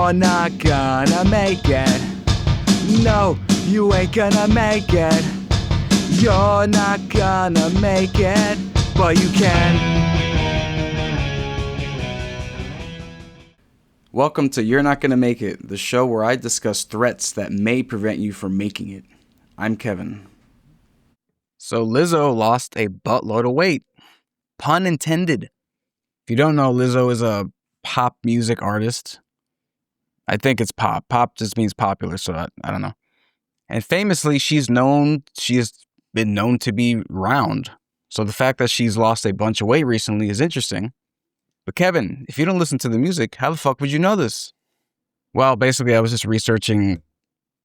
You're not gonna make it. No, you ain't gonna make it. You're not gonna make it, but you can. Welcome to You're Not Gonna Make It, the show where I discuss threats that may prevent you from making it. I'm Kevin. So Lizzo lost a buttload of weight. Pun intended. If you don't know, Lizzo is a pop music artist. I think it's pop. Pop just means popular, so I don't know. And famously, she has been known to be round. So the fact that she's lost a bunch of weight recently is interesting. But Kevin, if you don't listen to the music, how the fuck would you know this? Well, basically, I was just researching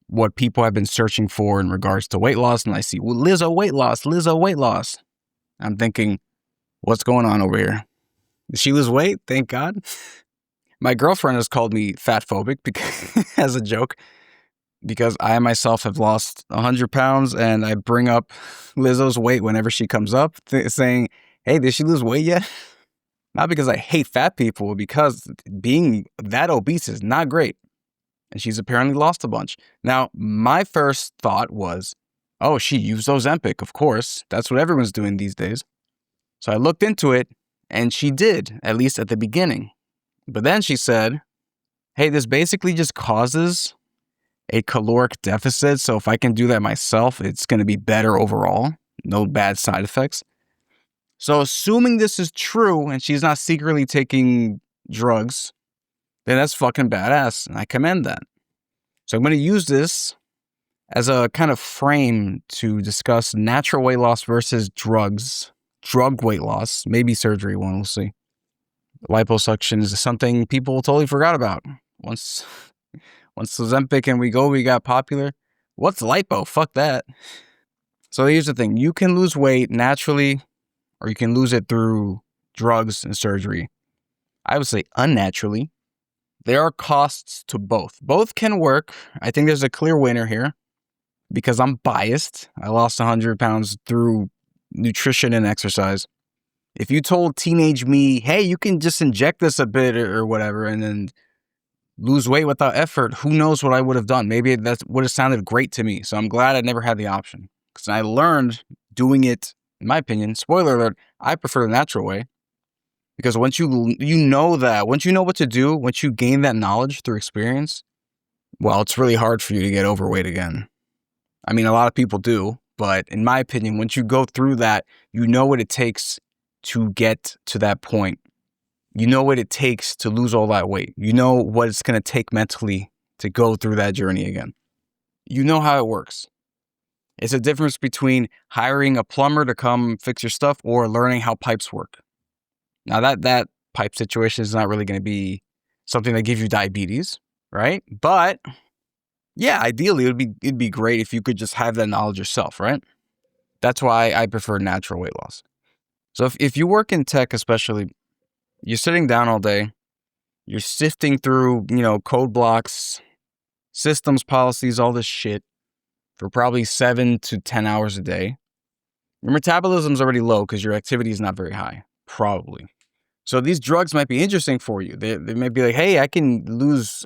what people have been searching for in regards to weight loss, and I see, well, Lizzo weight loss. I'm thinking, what's going on over here? Did she lose weight? Thank God. My girlfriend has called me fat phobic because, as a joke, because I myself have lost 100 pounds, and I bring up Lizzo's weight whenever she comes up, saying, hey, did she lose weight yet? Not because I hate fat people, because being that obese is not great. And she's apparently lost a bunch. Now, my first thought was, oh, she used Ozempic, of course. That's what everyone's doing these days. So I looked into it, and she did, at least at the beginning. But then she said, hey, this basically just causes a caloric deficit. So if I can do that myself, it's going to be better overall. No bad side effects. So assuming this is true and she's not secretly taking drugs, then that's fucking badass, and I commend that. So I'm going to use this as a kind of frame to discuss natural weight loss versus drugs, drug weight loss, maybe surgery one, we'll see. Liposuction is something people totally forgot about. Once Ozempic and we got popular. What's lipo? Fuck that. So here's the thing. You can lose weight naturally, or you can lose it through drugs and surgery. I would say unnaturally. There are costs to both. Both can work. I think there's a clear winner here because I'm biased. I lost 100 pounds through nutrition and exercise. If you told teenage me, hey, you can just inject this a bit or whatever and then lose weight without effort, who knows what I would have done? Maybe that would have sounded great to me. So I'm glad I never had the option because I learned doing it. In my opinion, spoiler alert, I prefer the natural way because once you know what to do, once you gain that knowledge through experience, well, it's really hard for you to get overweight again. I mean, a lot of people do, but in my opinion, once you go through that, you know what it takes to get to that point. You know what it takes to lose all that weight. You know what it's going to take mentally to go through that journey again. You know how it works. It's a difference between hiring a plumber to come fix your stuff or learning how pipes work. Now that pipe situation is not really going to be something that gives you diabetes, right? But yeah, ideally it'd be great if you could just have that knowledge yourself, right? That's why I prefer natural weight loss. So if you work in tech, especially, you're sitting down all day, you're sifting through, code blocks, systems, policies, all this shit for probably 7 to 10 hours a day. Your metabolism's already low because your activity is not very high, probably. So these drugs might be interesting for you. They might be like, hey, I can lose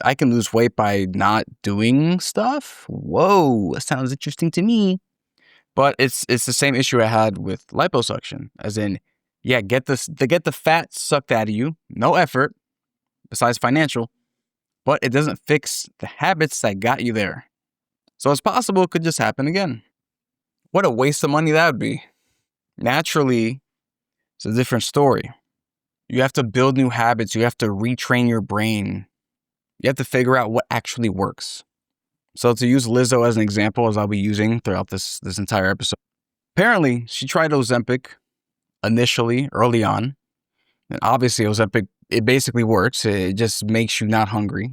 weight by not doing stuff. Whoa, that sounds interesting to me. But it's the same issue I had with liposuction, as in, yeah, get the fat sucked out of you, no effort, besides financial, but it doesn't fix the habits that got you there. So it's possible it could just happen again. What a waste of money that would be. Naturally, it's a different story. You have to build new habits. You have to retrain your brain. You have to figure out what actually works. So to use Lizzo as an example, as I'll be using throughout this entire episode, apparently she tried Ozempic initially, early on. And obviously Ozempic, it basically works. It just makes you not hungry.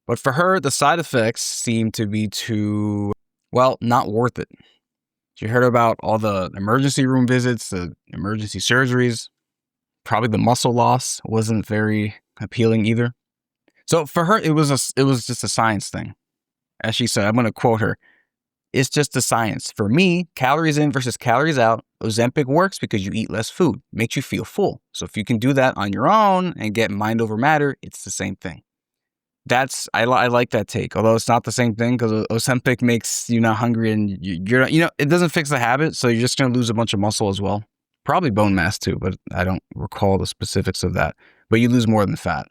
But for her, the side effects seem to be not worth it. She heard about all the emergency room visits, the emergency surgeries. Probably the muscle loss wasn't very appealing either. So for her, it was just a science thing. As she said, I'm going to quote her, it's just a science. For me, calories in versus calories out, Ozempic works because you eat less food, makes you feel full. So if you can do that on your own and get mind over matter, it's the same thing. I like that take, although it's not the same thing because Ozempic makes you not hungry and you're not, it doesn't fix the habit, so you're just gonna lose a bunch of muscle as well, probably bone mass too, but I don't recall the specifics of that. But you lose more than fat,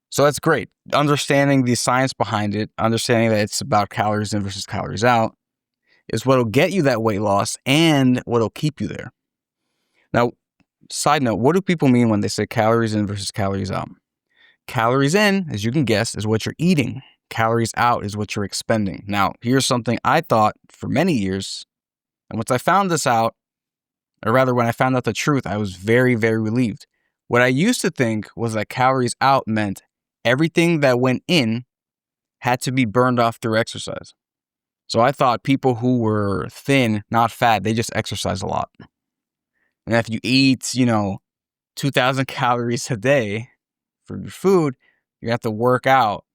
so that's great. Understanding the science behind it, understanding that it's about calories in versus calories out, is what'll get you that weight loss and what'll keep you there. Now, side note, what do people mean when they say calories in versus calories out? Calories in, as you can guess, is what you're eating. Calories out is what you're expending. Now, here's something I thought for many years. And once I found this out, or rather, when I found out the truth, I was very, very relieved. What I used to think was that calories out meant everything that went in had to be burned off through exercise. So I thought people who were thin, not fat, they just exercise a lot. And if you eat, 2,000 calories a day for your food, you have to work out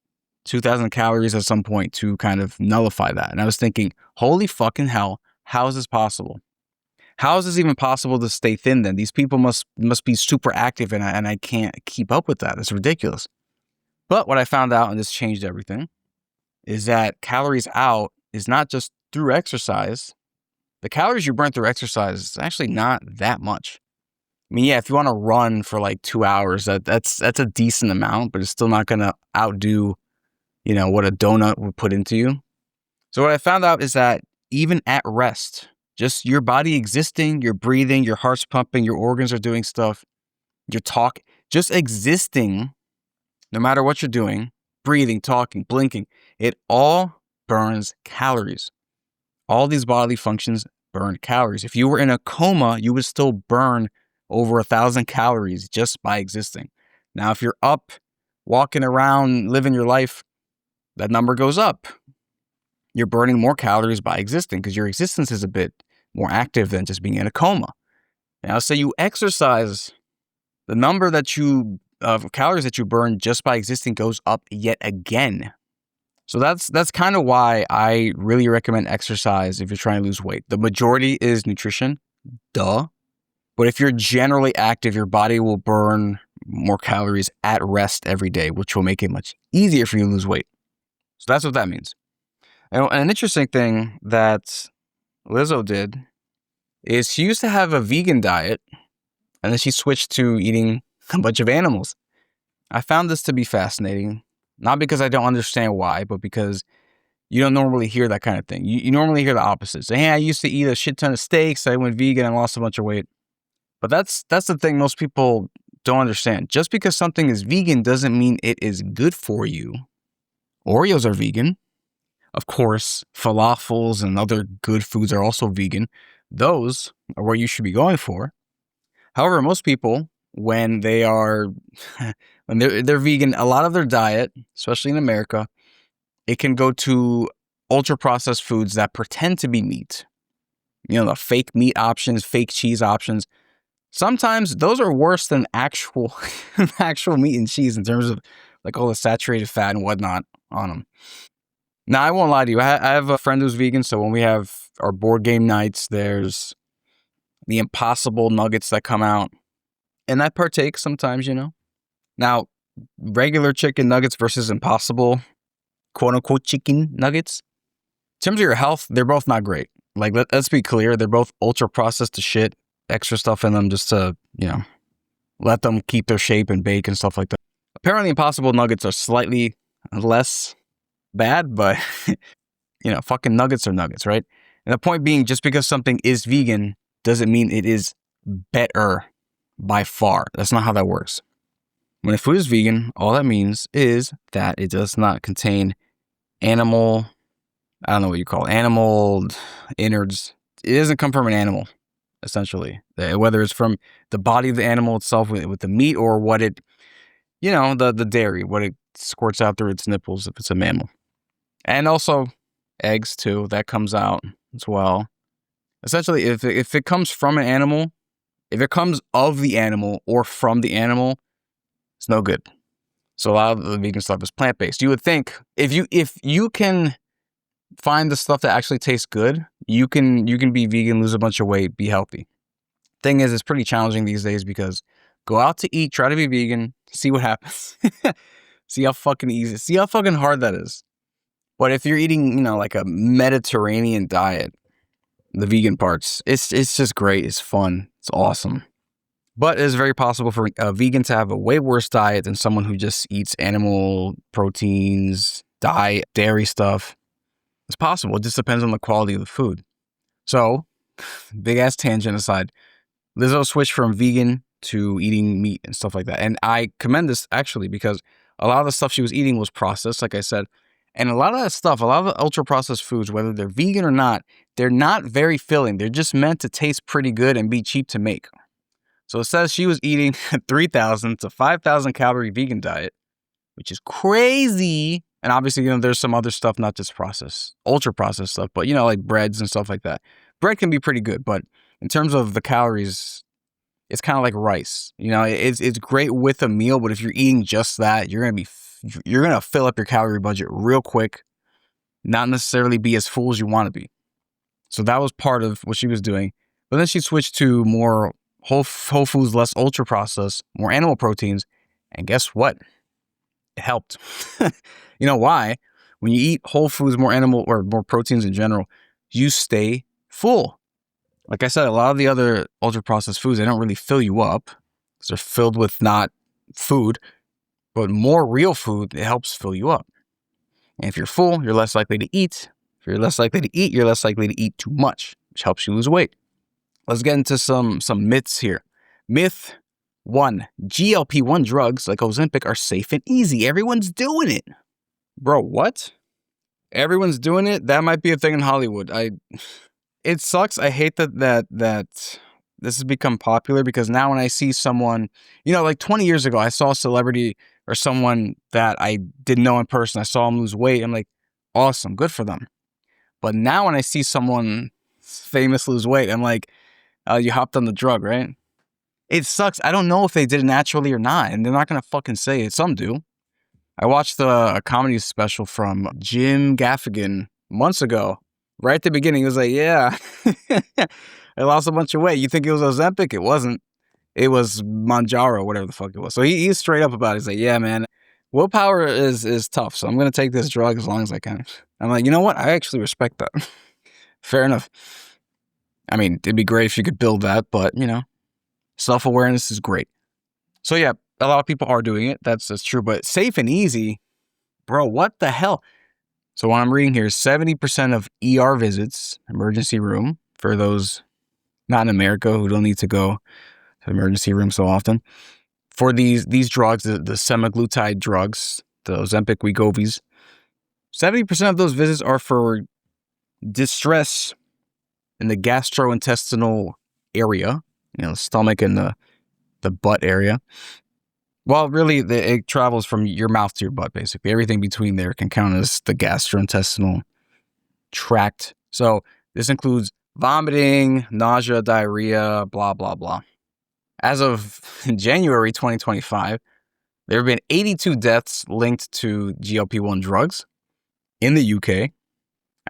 2,000 calories at some point to kind of nullify that. And I was thinking, holy fucking hell, how is this possible? How is this even possible to stay thin then? These people must be super active and I can't keep up with that. It's ridiculous. But what I found out, and this changed everything, is that calories out is not just through exercise. The calories you burn through exercise is actually not that much. I mean, yeah, if you want to run for like 2 hours, that's a decent amount, but it's still not going to outdo, what a donut would put into you. So what I found out is that even at rest, just your body existing, you're breathing, your heart's pumping, your organs are doing stuff, you're talking, just existing, no matter what you're doing, breathing, talking, blinking, it all burns calories. All these bodily functions burn calories. If you were in a coma, you would still burn over 1,000 calories just by existing. Now, if you're up, walking around, living your life, that number goes up. You're burning more calories by existing because your existence is a bit more active than just being in a coma. Now, say you exercise, the number of calories that you burn just by existing goes up yet again. So that's kind of why I really recommend exercise if you're trying to lose weight. The majority is nutrition, duh. But if you're generally active, your body will burn more calories at rest every day, which will make it much easier for you to lose weight. So that's what that means. And an interesting thing that Lizzo did is she used to have a vegan diet, and then she switched to eating a bunch of animals. I found this to be fascinating, not because I don't understand why, but because you don't normally hear that kind of thing. You normally hear the opposite. Say, hey, I used to eat a shit ton of steaks, I went vegan and lost a bunch of weight. But that's the thing most people don't understand. Just because something is vegan doesn't mean it is good for you. Oreos are vegan. Of course, falafels and other good foods are also vegan. Those are what you should be going for. However, most people, when they are when they're vegan, a lot of their diet, especially in America, it can go to ultra processed foods that pretend to be meat. The fake meat options, fake cheese options. Sometimes those are worse than actual meat and cheese in terms of like all the saturated fat and whatnot on them. Now, I won't lie to you. I have a friend who's vegan, so when we have our board game nights, there's the Impossible nuggets that come out, and I partake sometimes, Now, regular chicken nuggets versus Impossible, quote-unquote chicken nuggets, in terms of your health, they're both not great. Like, let's be clear, they're both ultra-processed to shit, extra stuff in them just to, let them keep their shape and bake and stuff like that. Apparently, Impossible nuggets are slightly less bad, but, fucking nuggets are nuggets, right? And the point being, just because something is vegan doesn't mean it is better by far. That's not how that works. When a food is vegan, all that means is that it does not contain animal, I don't know what you call it, animal innards. It doesn't come from an animal, essentially. Whether it's from the body of the animal itself with the meat or what it, the dairy, what it squirts out through its nipples if it's a mammal. And also eggs too, that comes out as well. Essentially, if it comes from an animal, if it comes of the animal or from the animal, it's no good. So a lot of the vegan stuff is plant-based. You would think if you can find the stuff that actually tastes good, you can be vegan, lose a bunch of weight, be healthy. Thing is, it's pretty challenging these days because go out to eat, try to be vegan, see what happens. See how fucking easy, see how fucking hard that is. But if you're eating, like a Mediterranean diet, the vegan parts, it's just great. It's fun. It's awesome. But it's very possible for a vegan to have a way worse diet than someone who just eats animal proteins, dairy stuff. It's possible. It just depends on the quality of the food. So, big ass tangent aside, Lizzo switched from vegan to eating meat and stuff like that. And I commend this actually because a lot of the stuff she was eating was processed, like I said. And a lot of that stuff, a lot of the ultra processed foods, whether they're vegan or not, they're not very filling. They're just meant to taste pretty good and be cheap to make. So it says she was eating a 3,000 to 5,000 calorie vegan diet, which is crazy. And obviously, there's some other stuff, not just processed, ultra processed stuff, but, like breads and stuff like that. Bread can be pretty good, but in terms of the calories, it's kind of like rice. It's great with a meal, but if you're eating just that, you're going to fill up your calorie budget real quick, not necessarily be as full as you want to be. So that was part of what she was doing. But then she switched to more whole foods, less ultra processed, more animal proteins. And guess what? It helped. You know why? When you eat whole foods, more animal or more proteins in general, you stay full. Like I said, a lot of the other ultra processed foods, they don't really fill you up because they're filled with not food, but more real food, it helps fill you up. And if you're full, you're less likely to eat. If you're less likely to eat, you're less likely to eat too much, which helps you lose weight. Let's get into some myths here. Myth 1, GLP-1 drugs like Ozempic are safe and easy. Everyone's doing it. Bro, what? Everyone's doing it? That might be a thing in Hollywood. It sucks. I hate that this has become popular because now when I see someone, like 20 years ago, I saw a celebrity or someone that I didn't know in person. I saw them lose weight. I'm like, awesome, good for them. But now when I see someone famous lose weight, I'm like, you hopped on the drug, right? It sucks. I don't know if they did it naturally or not, and they're not going to fucking say it. Some do. I watched a comedy special from Jim Gaffigan months ago. Right at the beginning, he was like, yeah, I lost a bunch of weight. You think it was Ozempic? It wasn't. It was Manjaro, whatever the fuck it was. So he's straight up about it. He's like, yeah, man, willpower is tough. So I'm going to take this drug as long as I can. I'm like, you know what? I actually respect that. Fair enough. I mean, it'd be great if you could build that, but, self-awareness is great. So yeah, a lot of people are doing it. That's true. But safe and easy, bro, what the hell? So what I'm reading here is 70% of ER visits, emergency room, for those not in America who don't need to go to the emergency room so often, for these drugs, the semaglutide drugs, the Ozempic, Wegovy's, 70% of those visits are for distress in the gastrointestinal area, the stomach and the butt area. Well, really, it travels from your mouth to your butt, basically. Everything between there can count as the gastrointestinal tract. So this includes vomiting, nausea, diarrhea, blah, blah, blah. As of January 2025, there have been 82 deaths linked to GLP-1 drugs in the UK.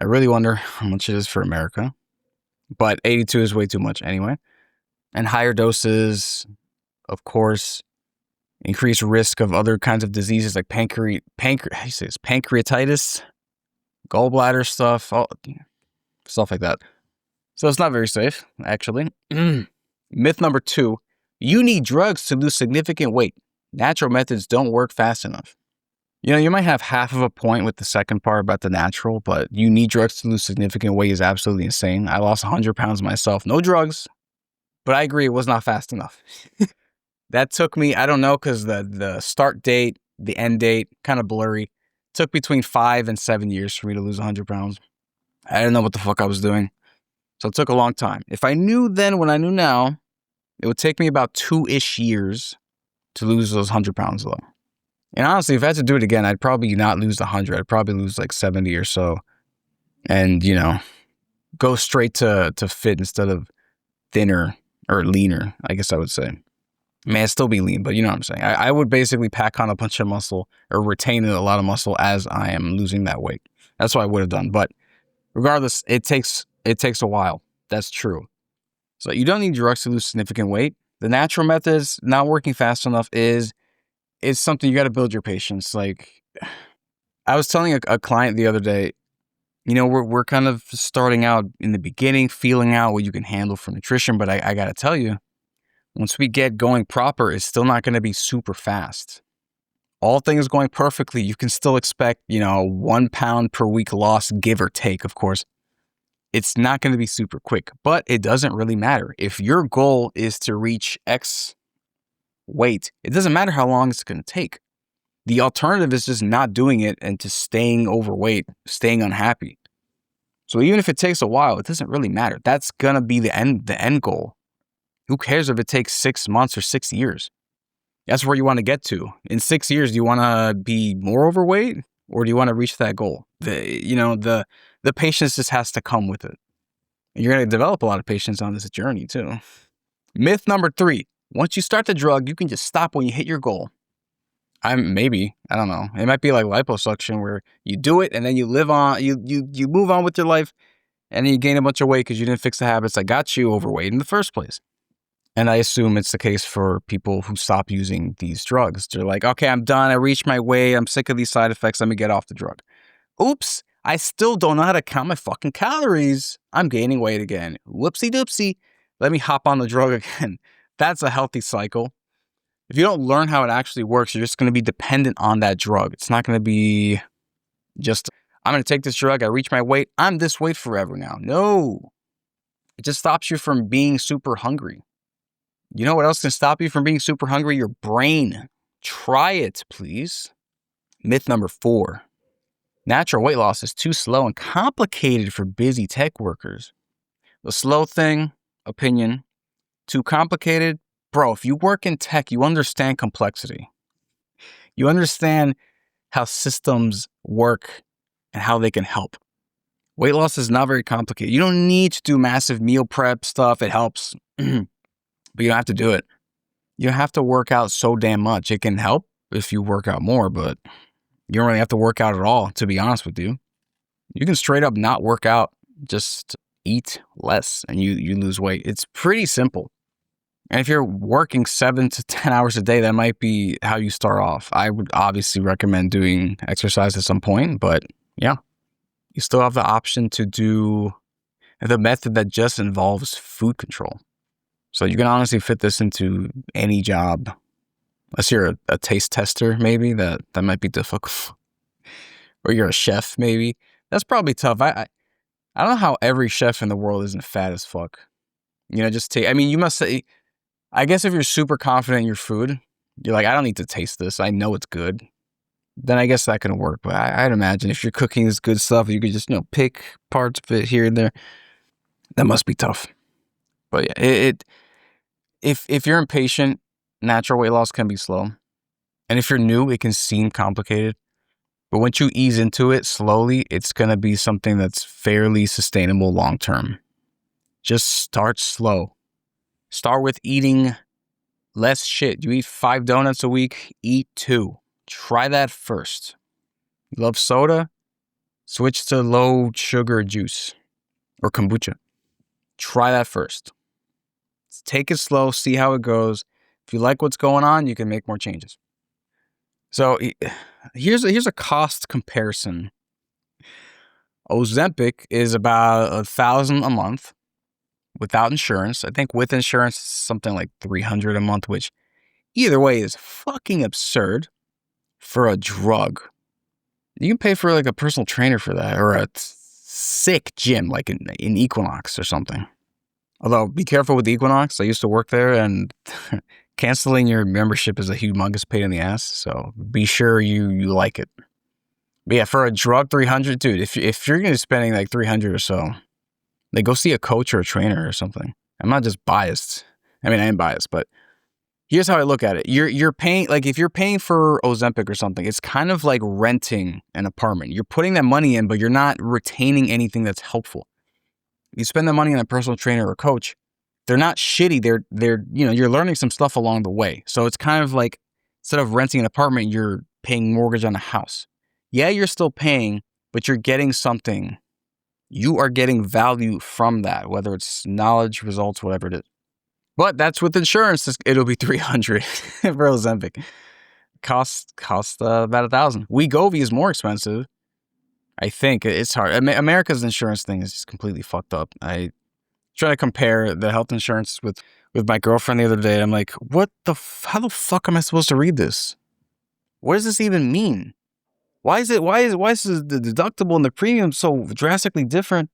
I really wonder how much it is for America. But 82 is way too much anyway. And higher doses, of course, increased risk of other kinds of diseases like pancreatitis, gallbladder stuff like that. So it's not very safe, actually. Myth number 2, you need drugs to lose significant weight. Natural methods don't work fast enough. You might have half of a point with the second part about the natural, but you need drugs to lose significant weight is absolutely insane. I lost 100 pounds myself. No drugs, but I agree it was not fast enough. That took me, I don't know, because the start date, the end date, kind of blurry. Took between 5 and 7 years for me to lose 100 pounds. I didn't know what the fuck I was doing. So it took a long time. If I knew then what I knew now, it would take me about 2-ish years to lose those 100 pounds though. And honestly, if I had to do it again, I'd probably not lose the 100. I'd probably lose like 70 or so. And, go straight to fit instead of thinner or leaner, I guess I would say. May I still be lean, but you know what I'm saying. I would basically pack on a bunch of muscle or retain a lot of muscle as I am losing that weight. That's what I would have done. But regardless, it takes a while. That's true. So you don't need drugs to lose significant weight. The natural methods not working fast enough is it's something you got to build your patience. Like, I was telling a client the other day, we're kind of starting out in the beginning, feeling out what you can handle for nutrition. But I got to tell you, once we get going proper, it's still not going to be super fast. All things going perfectly, you can still expect, 1 pound per week loss, give or take, of course. It's not going to be super quick, but it doesn't really matter. If your goal is to reach X weight, it doesn't matter how long it's going to take. The alternative is just not doing it and just staying overweight, staying unhappy. So even if it takes a while, it doesn't really matter. That's going to be the end goal. Who cares if it takes 6 months or 6 years? That's where you want to get to. In 6 years, do you want to be more overweight or do you want to reach that goal? The patience just has to come with it. You're going to develop a lot of patience on this journey too. Myth number 3. Once you start the drug, you can just stop when you hit your goal. I don't know. It might be like liposuction where you do it and then you live on, you move on with your life and then you gain a bunch of weight because you didn't fix the habits that got you overweight in the first place. And I assume it's the case for people who stop using these drugs. They're like, okay, I'm done. I reached my weight. I'm sick of these side effects. Let me get off the drug. Oops, I still don't know how to count my fucking calories. I'm gaining weight again. Whoopsie doopsie. Let me hop on the drug again. That's a healthy cycle. If you don't learn how it actually works, you're just going to be dependent on that drug. It's not going to be just, I'm going to take this drug. I reach my weight. I'm this weight forever now. No. It just stops you from being super hungry. You know what else can stop you from being super hungry? Your brain. Try it, please. Myth number 4. Natural weight loss is too slow and complicated for busy tech workers. The slow thing, opinion. Too complicated? Bro, if you work in tech, you understand complexity. You understand how systems work and how they can help. Weight loss is not very complicated. You don't need to do massive meal prep stuff. It helps. But you don't have to do it. You don't have to work out so damn much. It can help if you work out more, but you don't really have to work out at all, to be honest with you. You can straight up not work out, just eat less and you lose weight. It's pretty simple. And if you're working 7 to 10 hours a day, that might be how you start off. I would obviously recommend doing exercise at some point, but yeah, you still have the option to do the method that just involves food control. So you can honestly fit this into any job. Unless you're a taste tester, maybe, that might be difficult. Or you're a chef, maybe. That's probably tough. I don't know how every chef in the world isn't fat as fuck. You must say, I guess if you're super confident in your food, you're like, I don't need to taste this. I know it's good. Then I guess that can work. But I'd imagine if you're cooking this good stuff, you could just, pick parts of it here and there. That must be tough. But yeah, if you're impatient, natural weight loss can be slow. And if you're new, it can seem complicated. But once you ease into it slowly, it's going to be something that's fairly sustainable long term. Just start slow. Start with eating less shit. You eat 5 donuts a week, eat 2. Try that first. You love soda? Switch to low sugar juice or kombucha. Try that first. Take it slow, see how it goes. If you like what's going on, you can make more changes. So here's a cost comparison. Ozempic is about $1,000 a month without insurance. I think with insurance, it's something like $300 a month, which either way is fucking absurd for a drug. You can pay for like a personal trainer for that or a sick gym like in Equinox or something. Although, be careful with Equinox. I used to work there, and canceling your membership is a humongous pain in the ass. So be sure you like it. But yeah, for a drug, $300, dude. If you're gonna be spending like $300 or so, like go see a coach or a trainer or something. I'm not just biased. I mean, I am biased, but here's how I look at it. You're paying, like if you're paying for Ozempic or something, it's kind of like renting an apartment. You're putting that money in, but you're not retaining anything that's helpful. You spend the money on a personal trainer or coach, they're not shitty. They're you're learning some stuff along the way. So it's kind of like instead of renting an apartment, you're paying mortgage on a house. Yeah, you're still paying, but you're getting something. You are getting value from that, whether it's knowledge, results, whatever it is. But that's with insurance. It'll be $300 for Ozempic. costs about 1,000. Wegovy is more expensive. I think it's hard. America's insurance thing is just completely fucked up. I try to compare the health insurance with my girlfriend the other day. I'm like, how the fuck am I supposed to read this? What does this even mean? Why is the deductible and the premium so drastically different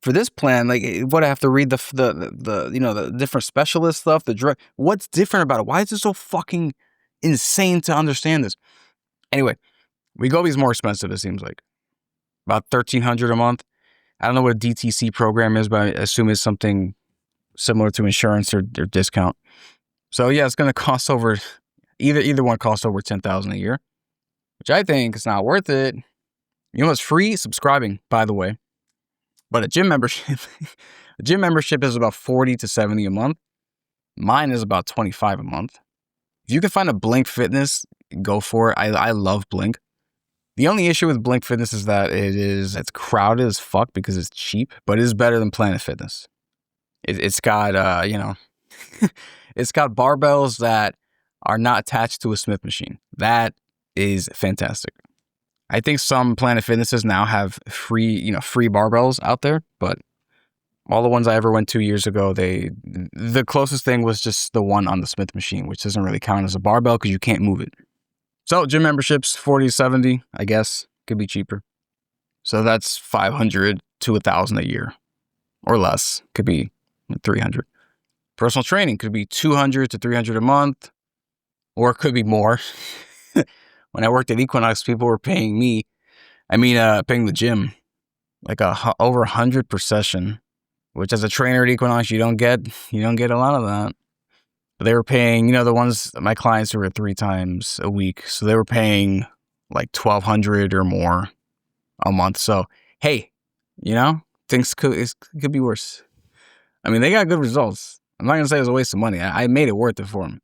for this plan? Like, what, I have to read the different specialist stuff, the drug. What's different about it? Why is it so fucking insane to understand this? Anyway, Wegovy's more expensive, it seems like. About $1,300 a month. I don't know what a DTC program is, but I assume it's something similar to insurance or discount. So yeah, it's going to cost over, either one costs over $10,000 a year, which I think is not worth it. You know what's free? Subscribing, by the way. But a gym membership is about $40 to $70 a month. Mine is about $25 a month. If you can find a Blink Fitness, go for it. I love Blink. The only issue with Blink Fitness is that it's crowded as fuck because it's cheap, but it is better than Planet Fitness. It's got, it's got barbells that are not attached to a Smith machine. That is fantastic. I think some Planet Fitnesses now have free barbells out there, but all the ones I ever went to years ago, the closest thing was just the one on the Smith machine, which doesn't really count as a barbell because you can't move it. So gym memberships, $40 to $70, I guess, could be cheaper. So that's $500 to $1,000 a year, or less. Could be $300. Personal training could be $200 to $300 a month, or it could be more. When I worked at Equinox, people were paying paying the gym like over $100 per session, which as a trainer at Equinox, you don't get a lot of that. But they were paying, the ones, my clients were 3 times a week. So they were paying like $1,200 or more a month. So, hey, things could be worse. I mean, they got good results. I'm not going to say it was a waste of money. I made it worth it for them.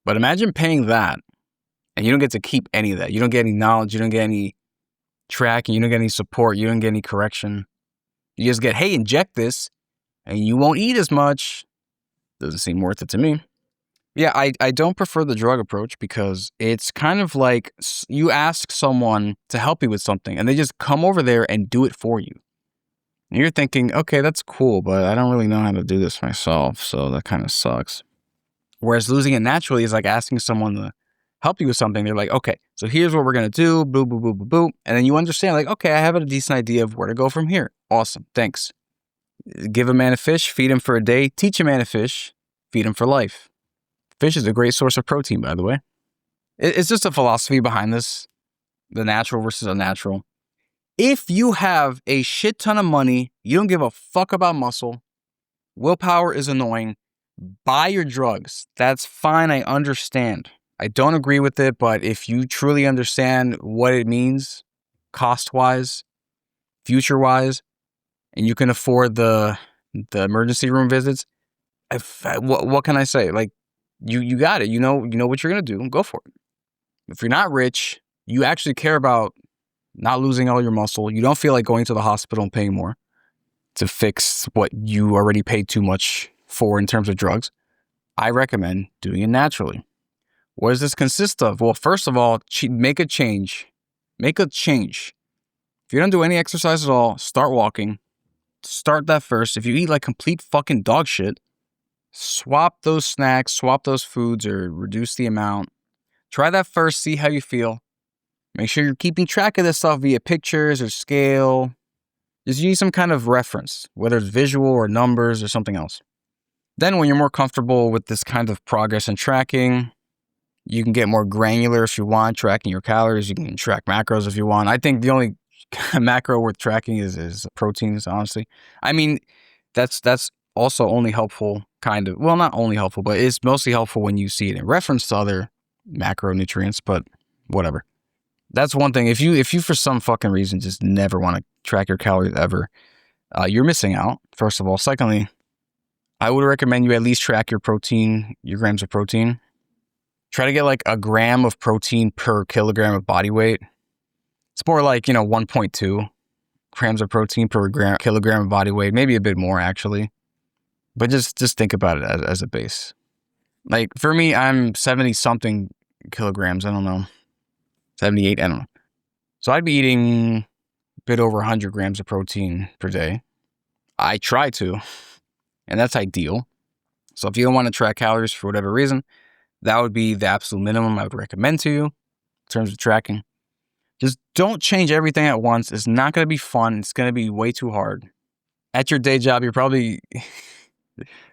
But imagine paying that and you don't get to keep any of that. You don't get any knowledge. You don't get any tracking. You don't get any support. You don't get any correction. You just get, hey, inject this and you won't eat as much. Doesn't seem worth it to me. Yeah, I don't prefer the drug approach because it's kind of like you ask someone to help you with something and they just come over there and do it for you. And you're thinking, okay, that's cool, but I don't really know how to do this myself, so that kind of sucks. Whereas losing it naturally is like asking someone to help you with something. They're like, okay, so here's what we're going to do, boo, boo, boo, boo, boo. And then you understand, like, okay, I have a decent idea of where to go from here. Awesome, thanks. Give a man a fish, feed him for a day, teach a man to fish, feed him for life. Fish is a great source of protein, by the way. It's just a philosophy behind this, the natural versus unnatural. If you have a shit ton of money, you don't give a fuck about muscle, willpower is annoying, buy your drugs. That's fine, I understand. I don't agree with it, but if you truly understand what it means, cost-wise, future-wise, and you can afford the emergency room visits, what can I say? Like, you got it. You know what you're going to do. Go for it. If you're not rich, you actually care about not losing all your muscle. You don't feel like going to the hospital and paying more to fix what you already paid too much for in terms of drugs. I recommend doing it naturally. What does this consist of? Well, first of all, make a change. Make a change. If you don't do any exercise at all, start walking. Start that first. If you eat like complete fucking dog shit, swap those snacks, swap those foods, or reduce the amount. Try that first, see how you feel. Make sure you're keeping track of this stuff via pictures or scale. Just use some kind of reference, whether it's visual or numbers or something else. Then when you're more comfortable with this kind of progress and tracking, you can get more granular if you want, tracking your calories. You can track macros if you want. I think the only macro worth tracking is proteins, honestly. I mean, that's also only helpful, kind of. Well, not only helpful, but it's mostly helpful when you see it in reference to other macronutrients, but whatever. That's one thing. If you for some fucking reason just never want to track your calories ever, you're missing out, first of all. Secondly, I would recommend you at least track your protein, your grams of protein. Try to get like a gram of protein per kilogram of body weight. It's more like, 1.2 grams of protein per kilogram of body weight, maybe a bit more actually. But just think about it as a base. Like for me, I'm 70 something kilograms. I don't know. 78, I don't know. So I'd be eating a bit over 100 grams of protein per day. I try to, and that's ideal. So if you don't want to track calories for whatever reason, that would be the absolute minimum I would recommend to you in terms of tracking. Just don't change everything at once. It's not going to be fun. It's going to be way too hard. At your day job, you're probably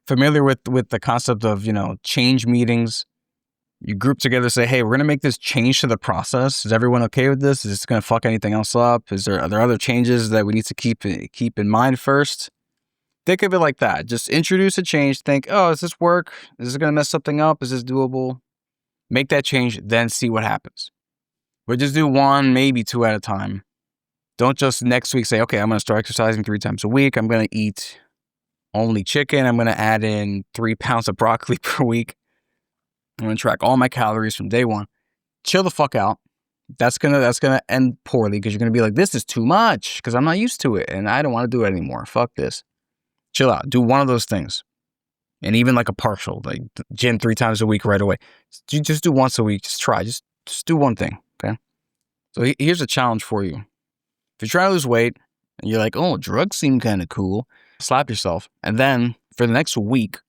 familiar with the concept of, change meetings. You group together, say, hey, we're going to make this change to the process. Is everyone okay with this? Is this going to fuck anything else up? Are there other changes that we need to keep in mind first? Think of it like that. Just introduce a change. Think, oh, does this work? Is this going to mess something up? Is this doable? Make that change, then see what happens. But just do one, maybe two at a time. Don't just next week say, okay, I'm going to start exercising 3 times a week. I'm going to eat only chicken. I'm going to add in 3 pounds of broccoli per week. I'm going to track all my calories from day one. Chill the fuck out. That's gonna end poorly because you're going to be like, this is too much because I'm not used to it and I don't want to do it anymore. Fuck this. Chill out. Do one of those things. And even like a partial, like gym 3 times a week right away. You just do once a week. Just try. Just do one thing, okay? So here's a challenge for you. If you're trying to lose weight and you're like, oh, drugs seem kind of cool, slap yourself. And then for the next week,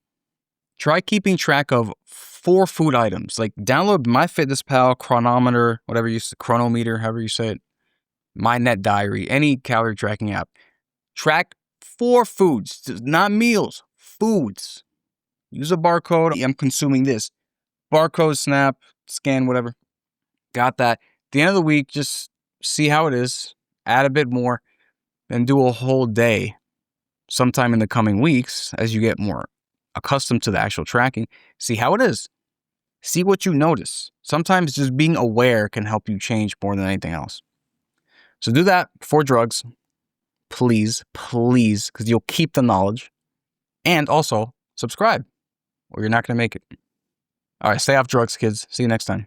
try keeping track of 4 food items. Like download MyFitnessPal, Chronometer, whatever you say, Chronometer, however you say it, MyNet Diary, any calorie tracking app. Track 4 foods, not meals, foods. Use a barcode. I'm consuming this. Barcode, snap, scan, whatever. Got that. At the end of the week, just see how it is. Add a bit more. Then do a whole day sometime in the coming weeks as you get more accustomed to the actual tracking. See how it is. See what you notice. Sometimes just being aware can help you change more than anything else. So do that before drugs. Please, because you'll keep the knowledge. And also, subscribe or you're not going to make it. All right, stay off drugs, kids. See you next time.